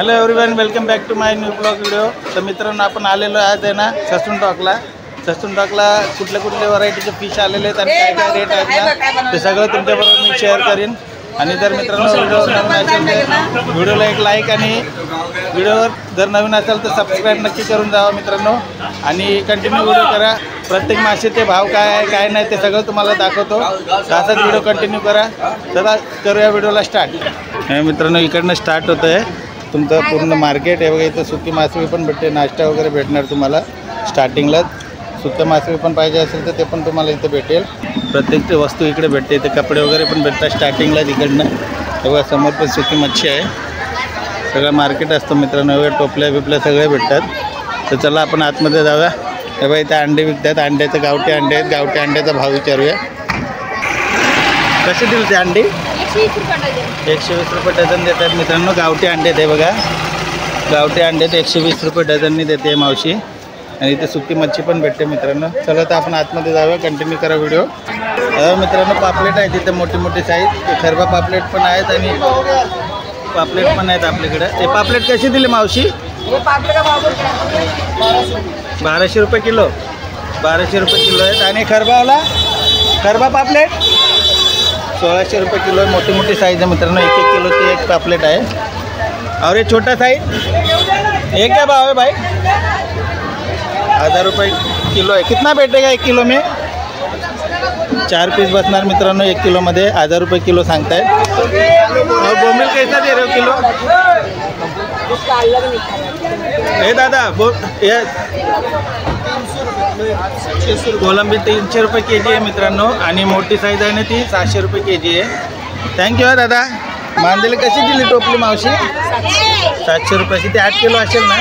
Hello everyone, welcome back to my new blog video. तर मित्रांनो, आपण आलेलो आज आहे ना ससून टॉकला कुठल्या कुठल्या व्हरायटीचे फिश आलेले आहेत आणि काय काय रेट आहेत ना ते सगळं तुमच्याबरोबर मी शेअर करीन। आणि जर मित्रांनो व्हिडिओ नवीन असेल तर व्हिडिओला एक लाईक आणि व्हिडिओवर जर नवीन असेल तर सबस्क्राईब नक्की करून जावा मित्रांनो। आणि कंटिन्यू व्हिडिओ करा, प्रत्येक मासेचे भाव काय आहे काय नाही ते सगळं तुम्हाला दाखवतो। असाच व्हिडिओ कंटिन्यू करा। चला करूया व्हिडिओला स्टार्ट। मित्रांनो, इकडनं स्टार्ट होतं आहे तुमचं पूर्ण मार्केट आहे बघा। इथं सुकी मासळी पण भेटते, नाश्ता वगैरे भेटणार तुम्हाला स्टार्टिंगलाच। सुक्या मासळी पण पाहिजे असेल तर ते पण तुम्हाला इथं भेटेल। प्रत्येक वस्तू इकडे भेटते, इथे कपडे वगैरे पण भेटतात स्टार्टिंगलाच इकडनं। बघा समोर पण सुकी मच्छी आहे, सगळं मार्केट असतं मित्रांनो। वगैरे टोपल्या बिपल्या सगळे भेटतात। तर चला आपण आतमध्ये जाऊया। हे बघा इथे अंडे विकतात, अंड्याचे गावठी अंडे आहेत। गावठी अंड्याचा भाव विचारूया, कसे दिले ते अंडी? 120 रुपये डझन देतात मित्रांनो। गावठी अंडे ते बघा, गावठी अंडे ते 120 रुपये डझननी देते मावशी। आणि इथे सुकी मच्छी पण भेटते मित्रांनो। चला तर आपण आतमध्ये जाऊया, कंटिन्यू करा व्हिडिओ। मित्रांनो, पापलेट आहे तिथे मोठी मोठी साईज, खरबा पापलेट पण आहेत आणि पापलेट पण आहेत आपल्याकडे। ते पापलेट कशी दिली मावशी? 1200 रुपये किलो, 1200 रुपये किलो आहेत। आणि खरबावाला खरबा पापलेट 1600 रुपये किलो आहे। मोठी मोठी साईज आहे मित्रांनो, 1-1 किलोची एक पापलेट आहे। और ये छोटा साइज ये क्या भाव है भाई? 1000 रुपये किलो है। कितना बैठेगा 1 किलो में? 4 पीस बसणार मित्रांनो 1 किलोमध्ये। 1000 रुपये किलो सांगतायत। और बोंबिल कैसा दे रहे हो किलो? हे दादा कोलंबी 300 रुपये के जी आहे मित्रांनो। आणि मोठी साईज आहे ना ती 600 रुपये के जी आहे। थँक्यू हा दादा। मांदेली कशी दिली टोपली मावशी? 700 रुपयाची। ते 8 किलो असेल ना?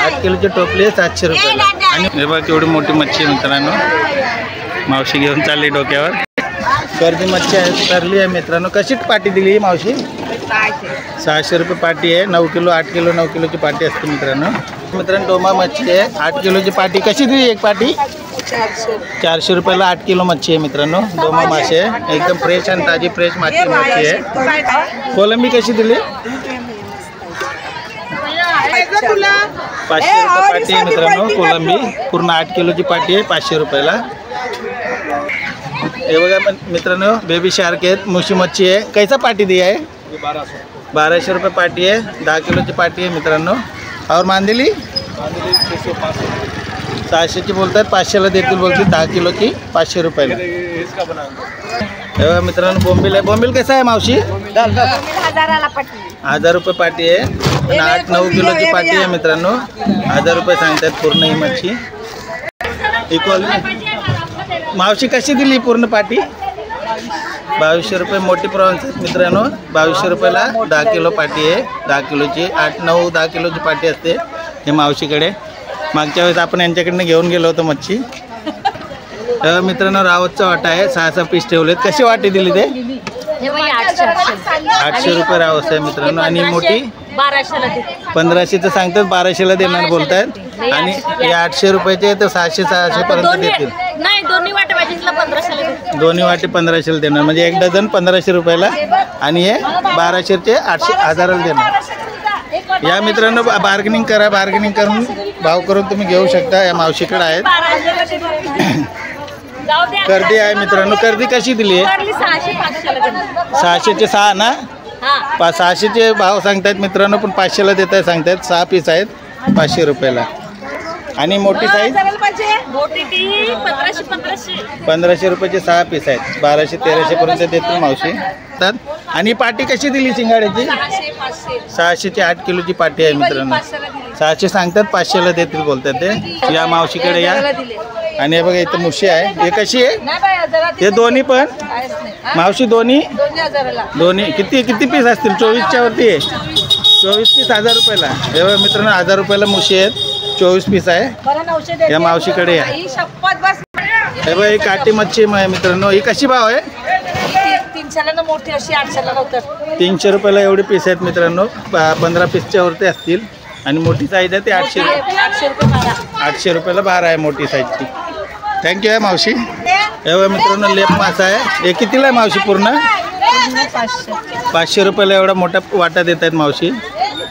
8 किलोची टोपली आहे 700 रुपयाला। आणि हे बघा केवढी मोठी मच्छी आहे मित्रांनो, मावशी घेऊन चालली डोक्यावर। कर्दी मच्छी आहे, करली आहे मित्रांनो। कशी पाटी दिली मावशी? 600 रुपये पाटी आहे। 9 किलो 8 किलो 9 किलोची पाटी असते मित्रांनो। मित्रांनो डोमा मच्छी आहे, 8 किलोची पाटी। कशी दिली एक पाटी? 400 रुपयाला 8 किलो मच्छी आहे मित्रांनो। डोमा मासे आहे, एकदम फ्रेश आणि ताजी फ्रेश मच्छी आहे। कोलंबी कशी दिली? 500 रुपये पाटी आहे मित्रांनो कोलंबी। पूर्ण 8 किलोची पाटी आहे, 500 रुपयाला। हे बघा मित्रांनो बेबी शार्क आहेत, मुशी मच्छी आहे। कैसा पाटी दिया है? 1200 रुपये पाटी आहे, 10 किलोची पाटी आहे मित्रांनो। और मांदेली 600ची बोलतात, 500ला देतील बोलतील। 10 किलोची 500 रुपयाला। हे बघा मित्रांनो बोंबील आहे। बोंबील कसा आहे मावशी? 1000 रुपये पाटी आहे आणि 8-9 किलोची पाटी आहे मित्रांनो। 1000 रुपये सांगतात पूर्ण ही मच्छी। इक्वल मावशी कशी दिली पूर्ण पाटी? 2200 रुपये मोठी प्रॉन्स आहेत मित्रांनो। 2200 रुपयाला 10 किलो पाटी आहे, 10 किलोची। 8-9-10 किलोची पाटी असते हे मावशीकडे। मागच्या वेळेस आपण यांच्याकडनं घेऊन गेलो होतो मच्छी। मित्रांनो रावतचा वाटा आहे, 6-6 पीस ठेवलेत। कशी वाटी दिली ते? 800 रुपये रावस आहे मित्रांनो। आणि मोठी 1500चं सांगतात, 1200ला देणार बोलतात। आणि हे 800 रुपयाचे तर 600 पर्यंत देतील। दोन्ही वाटे 1500ला देणार, म्हणजे एक डझन 1500 रुपयाला। आणि हे 1200चे 1000ला देणार। या मित्रांनो बार्गेनिंग करा, बार्गेनिंग करून भाव करून तुम्ही घेऊ शकता। या मावशीकडे आहेत। कर्दी आहे मित्रांनो। कर्दी कशी दिली आहे? 600चे 6 ना? 600चे भाव सांगतायत मित्रांनो, पण 500ला देत आहे सांगतायत। 6 पीस आहेत 500 रुपयाला। आणि मोठी साईज 1500 रुपयाचे 6 पीस आहेत। 1200-1300 पर्यंत देतील मावशी। आणि पाटी कशी दिली शिंगाड्याची? 600ची 8 किलोची पाटी आहे मित्रांनो। 600 सांगतात, 500ला देतील बोलतात ते। या मावशीकडे या। आणि हे बघा इथं मुशी आहे, हे कशी आहे? हे दोन्ही पण मावशी दोन्ही किती पीस असतील? 24च्या वरती आहे। 24 पीस 1000 रुपयाला। हे बघा मित्रांनो 1000 रुपयाला मुशी आहेत, 24 पीस आहे। या मावशीकडे या। हे बघा ही काठी मच्छी आहे मित्रांनो। ही कशी भाव आहे? 300 रुपयाला एवढे पीस आहेत मित्रांनो। 15 पीसच्या वरती असतील। आणि मोठी साईज आहे ती 800 रुपयाला 12 आहे मोठी साईजची। थँक्यू आहे मावशी। हे बघा मित्रांनो लेप मासा आहे। हे कितीला आहे मावशी पूर्ण? 500 रुपयाला एवढा मोठा वाटा देत आहेत मावशी।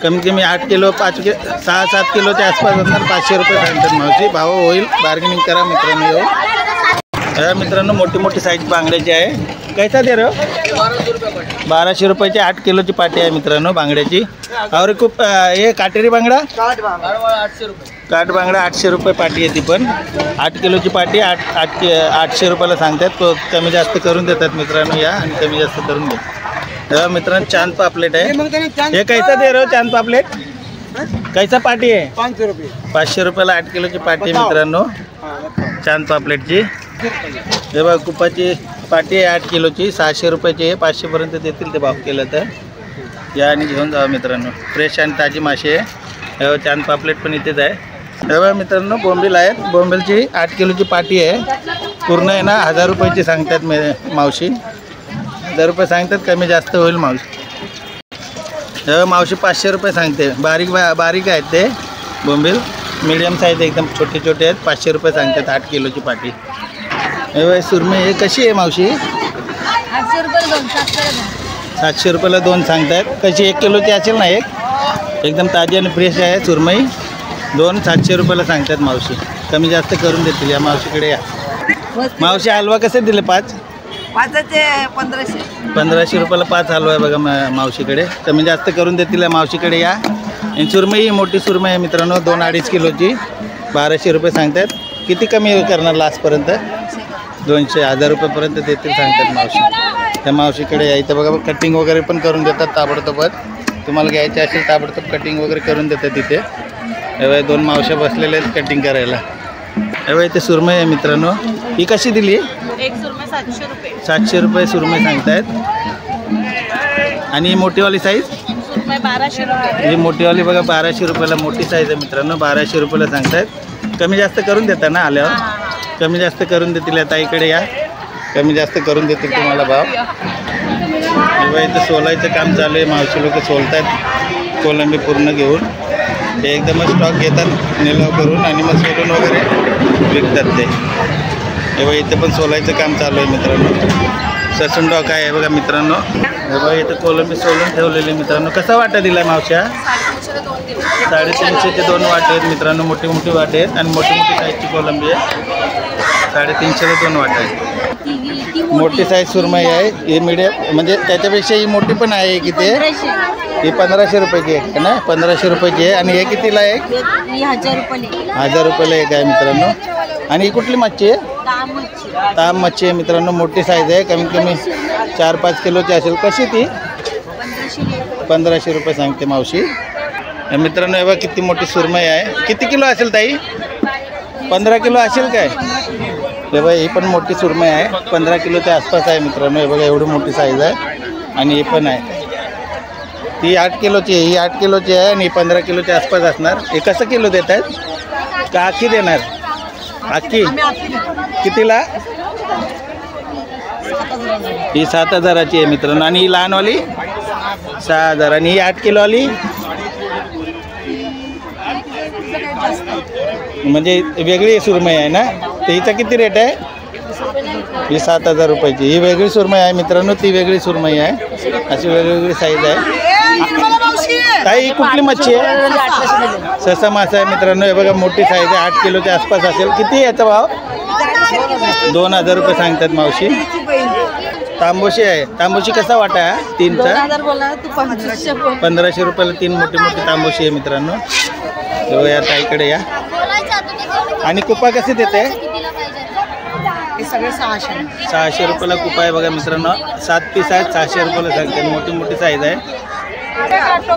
कमीत कमी 8 किलो 6-7 किलोच्या आसपास असणार. 500 रुपये सांगतात मावशी. भाव होईल, बार्गेनिंग करा मित्रांनो. मित्रांनो मोठी मोठी साईज बांगड्याची आहे. कैसा दे रहे हो? 1200 रुपयाची 8 किलोची पाटी आहे मित्रांनो बांगड्याची. और खूप हे काटेरी बांगडा काठ बांगडा 800 रुपये पाटी आहे ती पण. 8 किलोची पाटी 800 रुपयाला सांगतात. तो कमी जास्त करून देतात मित्रांनो. या आणि कमी जास्त करून घ्या. मित्रांनो चांद पापलेट आहे. हे कैसा दे रहे हो चांद पापलेट? कैसा पाटी आहे? 500 रुपये. 500 रुपयाला 8 किलोची पाटी आहे मित्रांनो चांद पापलेटची. हे बघा कुपाची पाटी आहे 8 किलोची 600 रुपयाची आहे. 500पर्यंत देतील ते भाव केलं तर. या आणि घेऊन जावा मित्रांनो. फ्रेश आणि ताजी मासे आहे. चांद पापलेट पण इथेच आहे. हे बघा मित्रांनो बोंबील आहेत. बोंबीलची 8 किलोची पाटी आहे. पूर्ण आहे ना 1000 रुपयाची सांगतात मावशी. 1000 रुपये सांगतात, कमी जास्त होईल मावशी. हे बघा मावशी 500 रुपये सांगते. बारीक आहेत ते बोंबील. मीडियम साईज एकदम छोटे छोटे आहेत. 500 रुपये सांगतात 8 किलोची पाटी. हे बघा सुरमई हे कशी आहे मावशी? 800 रुपये 2. 700 रुपयाला 2 सांगतात. कशी 1 किलोची असेल ना? एकदम ताजी आणि फ्रेश आहे सुरमई. 2 700 रुपयाला सांगतात मावशी. कमी जास्त करून देतील. या मावशीकडे या. मावशी हलवा कसे दिले? 5 पाचचे 1500. 1500 रुपयाला 5 हलवा आहे बघा मावशीकडे. कमी जास्त करून देतील. या मावशीकडे या. आणि सुरमई मोठी सुरमई आहे मित्रांनो 2-2.5 किलोची 1200 रुपये सांगतात. किती कमी करणार लास्टपर्यंत? 200 1000 रुपयेपर्यंत देतील सांगतात मावशी. त्या मावशीकडे या. इथं बघा कटिंग वगैरे पण करून देतात ताबडतोबच. तुम्हाला घ्यायचे असेल ताबडतोब कटिंग वगैरे करून देतात तिथे. एवढ्या 2 मावश्या बसलेल्या आहेत कटिंग करायला. एवढ्या इथे सुरमई आहे मित्रांनो. ही कशी दिली? एक सुरमई 700 रुपये. 700 रुपये सुरमई सांगतायत. आणि मोठीवाली साईज? सुरमई 1200 रुपये. ही मोठीवाली बघा 1200 रुपयाला मोठी साईज आहे मित्रांनो. 1200 रुपयाला सांगतायत. कमी जास्त करून देता ना आल्यावर? कमी जास्त करून देतील. आता इकडे या. कमी जास्त करून देतील तुम्हाला भाव. तेव्हा इथं सोलायचं काम चालू आहे. मावशी लोक सोलत आहेत कोलंबी पूर्ण घेऊन. ते एकदमच स्टॉक घेतात निलाव करून आणि मग सोलून वगैरे विकतात ते. तेव्हा इथे पण सोलायचं काम चालू आहे मित्रांनो. ससून डॉक आहे बघा मित्रांनो. हे बघा इथं कोलंबी सोलून ठेवलेली मित्रांनो. कसा वाटा दिला मावश्या? 350 ते 2 वाटे आहेत मित्रांनो. मोठी मोठी वाटे आहेत आणि मोठी मोठी साईजची कोलंबी आहे. 350 ते 2 वाटे आहेत. मोठी साईज सुरमई आहे. ही मीडियम म्हणजे त्याच्यापेक्षा ही मोठी पण आहे की ते. ही 1500 रुपयाची आहे ना? 1500 रुपयाची आहे. आणि हे कितीला आहे? 1000 रुपये. 1000 रुपयाला एक आहे मित्रांनो. आणि ही कुठली मच्छी आहे? ताम मच्छी आहे मित्रांनो. मोठी साईज आहे. कमीत कमी 4-5 किलोची असेल. कशी ती? 1500 रुपये सांगते मावशी. मित्रांनो हे बघा किती मोठी सुरमई आहे. किती किलो असेल ताई? 15 किलो असेल काय? हे बघा ही पण मोठी सुरमई आहे. 15 किलोच्या आसपास आहे मित्रांनो. हे बघा एवढी मोठी साईज आहे. आणि ही पण आहे. ती 8 किलोची आहे. ही 8 किलोची आहे आणि 15 किलोच्या आसपास असणार. हे कसं किलो देत आहेत का आखी देणार? आखी कितीला? ही 7000ची आहे मित्रांनो. आणि ही लहानवाली 6000. आणि ही 8 किलोवाली म्हणजे वेगळी सुरमई आहे ना? तर हिचा किती रेट आहे? ही 7000 रुपयाची. ही वेगळी सुरमई आहे मित्रांनो. ती वेगळी सुरमई आहे. अशी वेगवेगळी साईज आहे. ताई ही कुठली मच्छी आहे? ससा मासा आहे मित्रांनो. हे बघा मोठी साईज आहे. 8 किलोच्या आसपास असेल. किती आहे याचा भाव? 2000 रुपये सांगतात मावशी. तांबोशी आहे. तांबोशी कसा वाटा आहे? 3चा 1500 रुपयाला 3 मोठी मोठी तांबोशी आहे मित्रांनो. तेव्हा या ताईकडे या. आणि कुपा कशी देते? 600 रुपयाला कुपा आहे बघा मित्रांनो. 7 पीस आहेत. 600 रुपयाला सांगते. मोठी मोठी साईज आहे.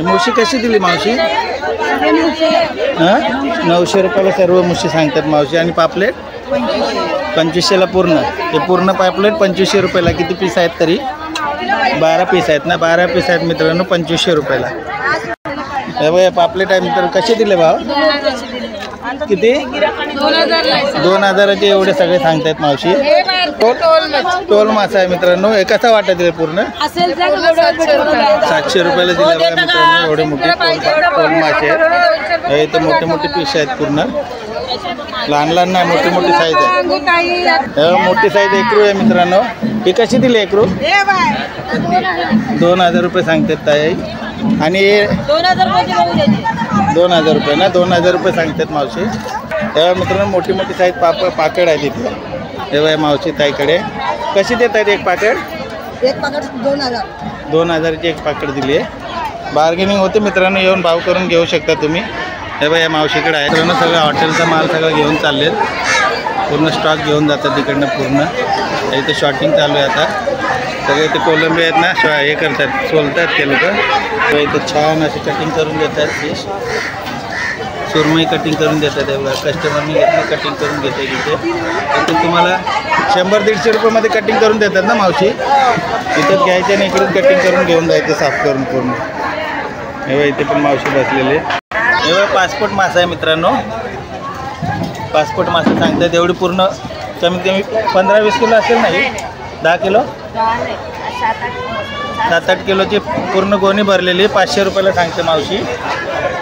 मुशी कशी दिली मावशी? 900 रुपयाला सर्व मुशी सांगतात मावशी. आणि पापलेट 2500ला पूर्ण. ते पूर्ण पापलेट 2500 रुपयाला. किती पीस आहेत तरी? 12 पीस आहेत ना? 12 पीस आहेत मित्रांनो 2500 रुपयाला. हे बघा पापलेट आहे मित्रांनो. कसे दिले भाव? किती? 2000चे एवढे सगळे सांगतायत मावशी. टोल मासा आहे मित्रांनो. हे कसा वाटत आहे पूर्ण? 700 रुपयाला दिले बघा मित्रांनो. एवढे मोठे टोल मासे आहेत. इथे मोठे मोठे पीस आहेत पूर्ण. लहान लहान नाही मोठी मोठी साईज आहे. मोठी साईज एकरू आहे मित्रांनो. ही कशी दिली एकरू? 2000 रुपये सांगतात ताई. आणि 2000 रुपये बघू द्यायचे. 2000 रुपये ना, 2000 रुपये सांगतात मावशी. तेव्हा मित्रांनो मोठी मोठी साईज पाकड आहे तिथे. तेव्हा मावशी ताईकडे कशी देत आहेत एक पाकड? एक पाकिट 2000. 2000ची एक पाकड दिली आहे. बार्गेनिंग होते मित्रांनो, येऊन भाव करून घेऊ शकता तुम्ही. हे बघा या मावशीकडे आहे मित्रांनो, सगळं हॉटेलचा माल सगळं घेऊन चालले, पूर्ण स्टॉक घेऊन जातात तिकडनं पूर्ण. इथे शॉटिंग चालू आहे आता. सगळे ते कोलंबी आहेत ना, हे करतात, सोलतात ते लोक. तर इथे छान अशी कटिंग करून देतात फिश. सुरमई कटिंग करून देतात. हे बघा कस्टमरनी घेतली, कटिंग करून घेते तिथे. तर तुम्हाला 100-150 रुपयामध्ये कटिंग करून देतात ना मावशी. इथं घ्यायचे आणि इकडून कटिंग करून घेऊन जायचं साफ करून पूर्ण. हे बघा इथे पण मावशी बसलेले. हे बघा पासपोर्ट मासा आहे मित्रांनो. पासपोर्ट मासा सांगतात एवढी पूर्ण कमीत कमी 15-20 किलो असेल ना, 10 किलो 7-8 किलोची पूर्ण गोणी भरलेली. 500 रुपयाला सांगते मावशी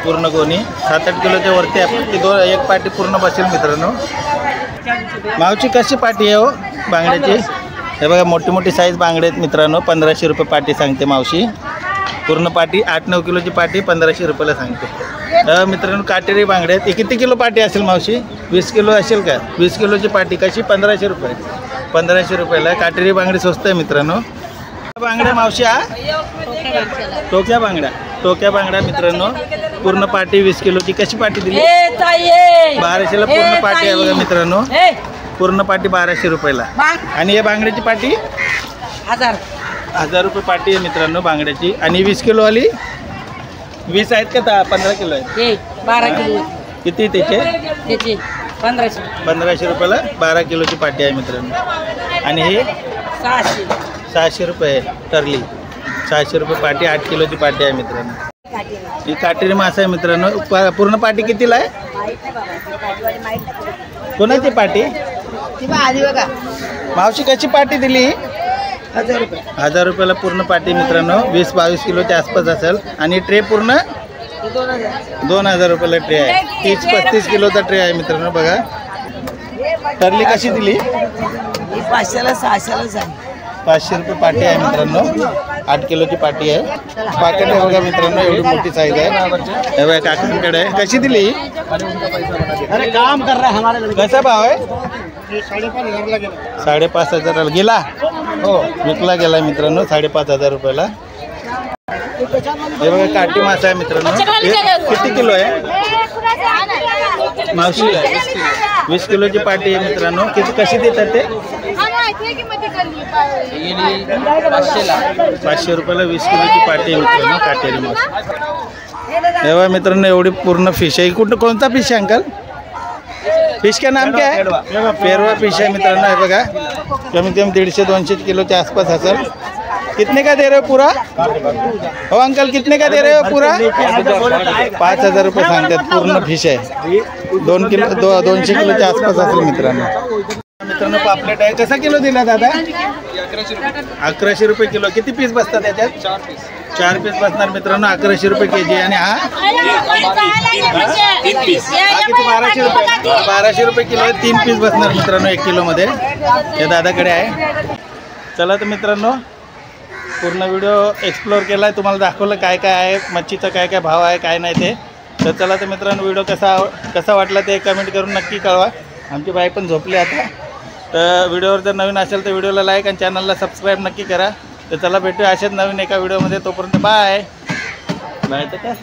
पूर्ण गोणी. 7-8 किलोच्या वरती आपण ती एक पाटी पूर्ण बसेल मित्रांनो. मावशी कशी पाटी आहे हो बांगड्याची? हे बघा मोठी मोठी साईज बांगडे आहेत मित्रांनो. 1500 रुपये पाटी सांगते मावशी. पूर्ण पाटी 8-9 किलोची पाटी 1500 रुपयाला सांगते. मित्रांनो काटेरी बांगडे आहेत. किती किलो पाटी असेल मावशी? 20 किलो असेल का? 20 किलोची पाटी कशी? 1500 रुपये. 1500 रुपयाला काटेरी बांगडी स्वस्त आहे मित्रांनो. बांगड्या मावशी हा टोक्या बांगड्या मित्रांनो. पूर्ण पाटी 20 किलोची कशी पाटी दिली? 1200ला पूर्ण पाटी आहे बघा मित्रांनो. पूर्ण पाटी 1200 रुपयाला. आणि या बांगड्याची पाटी 1000 रुपये पाटी आहे मित्रांनो बांगड्याची. आणि 20 किलोवाली 20 आहेत का 15 किलो आहेत? 12 किलो. किती त्याचे? 1500 रुपयाला 12 किलोची पाटी आहे मित्रांनो. आणि हे 600 रुपये टरली. 600 रुपये पाटी 8 किलोची पाटी आहे मित्रांनो. ही काटेरी मासा आहे मित्रांनो. पूर्ण पाटी कितीला आहे? कोणाची पाटी? मावशी कशी पाटी दिली? 1000 रुपयाला पूर्ण पाटी मित्रांनो. 20-22 किलोच्या आसपास असेल. आणि ट्रे पूर्ण 2000 रुपयाला ट्रे आहे. 30-35 किलोचा ट्रे आहे मित्रांनो. बघा टरली कशी दिली? 500ला 600ला 500 रुपये पाटी आहे मित्रांनो. 8 किलोची पाटी आहे. पाकिट आहे बघा मित्रांनो, एवढी मोठी साईज आहे. हे बघा काकांकडे आहे. कशी दिली? अरे काम कर रहा है हमारे. कसा भाव आहे? 5,500 गेला. हो विकला गेला मित्रांनो 5,500 रुपयाला. हे बघा काटी मासा आहे मित्रांनो. किती किलो आहे मावशी? 20 किलोची पाटी आहे मित्रांनो. कशी देतात ते? 500 रुपयाला 20 किलोची पाटी आहे मित्रांनो काटेरी मासा. हे बघा मित्रांनो एवढी पूर्ण फिश आहे. कोणता फिश आहे अंकल? फिश का नाम क्या है? पेरवा फिश है मित्रांनो. हे बघा कमीत कमी 150-200 किलोच्या आसपास असेल. कितने का दे रहे हो पूरा? हो अंकल कितने का दे रहे हो पूरा? 5000 रुपये सांगतात. पूर्ण फिश आहे. 200 किलोच्या आसपास असेल मित्रांनो. पापलेट आहे. कसा किलो दिला दादा? 1100 रुपये किलो. किती पीस बसतात त्याच्यात? 4 पीस बसणार मित्रांनो. 1100 रुपये केजी. आणि हा किती? 1200 रुपये. 1200 रुपये किलो आहे. 3 पीस बसणार मित्रांनो 1 किलोमध्ये. हे दादाकडे आहे. चला तर मित्रांनो पूर्ण व्हिडिओ एक्सप्लोअर केला आहे. तुम्हाला दाखवलं काय काय आहे, मच्छीचा काय काय भाव आहे काय नाही ते. तर चला तर मित्रांनो व्हिडिओ कसा वाटला ते कमेंट करून नक्की कळवा. आमची बाई पण झोपली आता. तर व्हिडिओवर जर नवीन असेल तर व्हिडिओला लाईक आणि चॅनलला सबस्क्राईब नक्की करा. तर चला भेटूया अशाच नवीन एका व्हिडिओमध्ये. तोपर्यंत बाय. तर काय